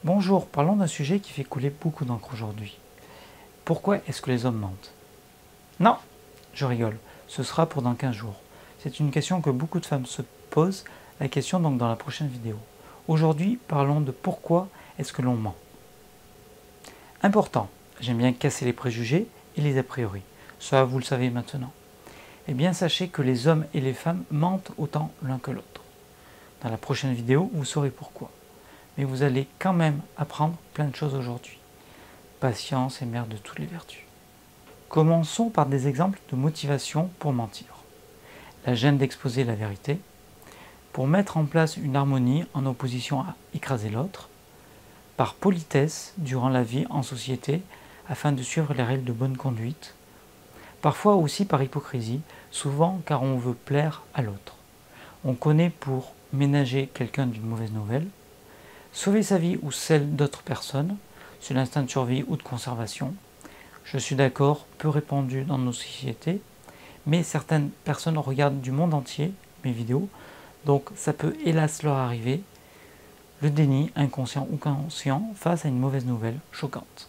Bonjour, parlons d'un sujet qui fait couler beaucoup d'encre aujourd'hui. Pourquoi est-ce que les hommes mentent? Non, je rigole, ce sera pour dans 15 jours. C'est une question que beaucoup de femmes se posent, la question donc dans la prochaine vidéo. Aujourd'hui, parlons de pourquoi est-ce que l'on ment. Important, j'aime bien casser les préjugés et les a priori. Ça, vous le savez maintenant. Eh bien, sachez que les hommes et les femmes mentent autant l'un que l'autre. Dans la prochaine vidéo, vous saurez pourquoi. Mais vous allez quand même apprendre plein de choses aujourd'hui. Patience est mère de toutes les vertus. Commençons par des exemples de motivation pour mentir. La gêne d'exposer la vérité, pour mettre en place une harmonie en opposition à écraser l'autre, par politesse durant la vie en société afin de suivre les règles de bonne conduite, parfois aussi par hypocrisie, souvent car on veut plaire à l'autre. On connaît pour ménager quelqu'un d'une mauvaise nouvelle, sauver sa vie ou celle d'autres personnes, c'est l'instinct de survie ou de conservation. Je suis d'accord, peu répandu dans nos sociétés, mais certaines personnes regardent du monde entier mes vidéos, donc ça peut hélas leur arriver. Le déni, inconscient ou conscient, face à une mauvaise nouvelle choquante.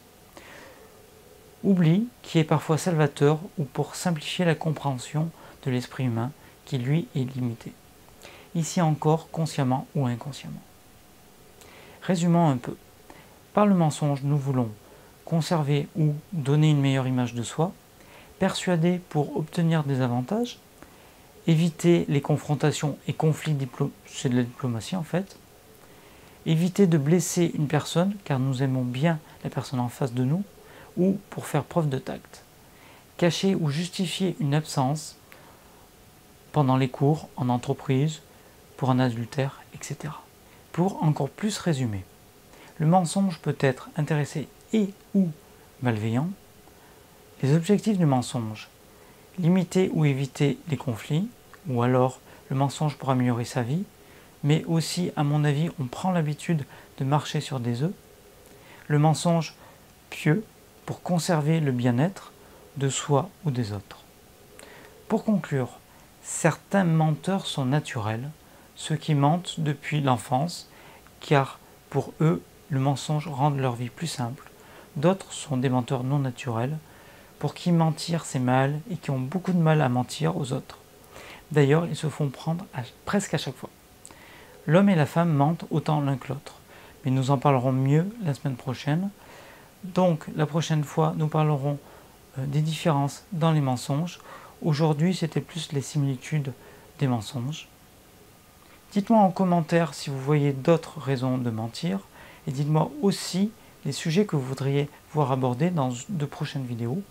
Oubli qui est parfois salvateur ou pour simplifier la compréhension de l'esprit humain qui lui est limité. Ici encore, consciemment ou inconsciemment. Résumons un peu. Par le mensonge, nous voulons conserver ou donner une meilleure image de soi, persuader pour obtenir des avantages, éviter les confrontations et conflits, c'est de la diplomatie en fait, éviter de blesser une personne car nous aimons bien la personne en face de nous, ou pour faire preuve de tact. Cacher ou justifier une absence pendant les cours, en entreprise, pour un adultère, etc. Pour encore plus résumer, le mensonge peut être intéressé et ou malveillant. Les objectifs du mensonge, limiter ou éviter les conflits, ou alors le mensonge pour améliorer sa vie, mais aussi, à mon avis, on prend l'habitude de marcher sur des œufs. Le mensonge pieux, pour conserver le bien-être de soi ou des autres. Pour conclure, certains menteurs sont naturels, ceux qui mentent depuis l'enfance, car pour eux, le mensonge rend leur vie plus simple. D'autres sont des menteurs non naturels, pour qui mentir c'est mal et qui ont beaucoup de mal à mentir aux autres. D'ailleurs, ils se font prendre presque à chaque fois. L'homme et la femme mentent autant l'un que l'autre, mais nous en parlerons mieux la semaine prochaine. Donc, la prochaine fois, nous parlerons des différences dans les mensonges. Aujourd'hui, c'était plus les similitudes des mensonges. Dites-moi en commentaire si vous voyez d'autres raisons de mentir. Et dites-moi aussi les sujets que vous voudriez voir abordés dans de prochaines vidéos.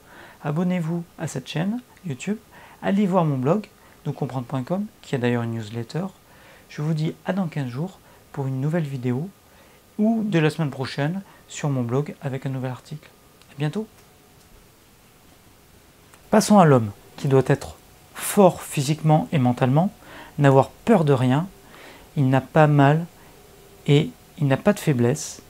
Abonnez-vous à cette chaîne YouTube. Allez voir mon blog, nouscomprendre.com, qui a d'ailleurs une newsletter. Je vous dis à dans 15 jours pour une nouvelle vidéo, ou de la semaine prochaine sur mon blog avec un nouvel article. À bientôt. Passons à l'homme, qui doit être fort physiquement et mentalement, n'avoir peur de rien, il n'a pas mal et il n'a pas de faiblesse,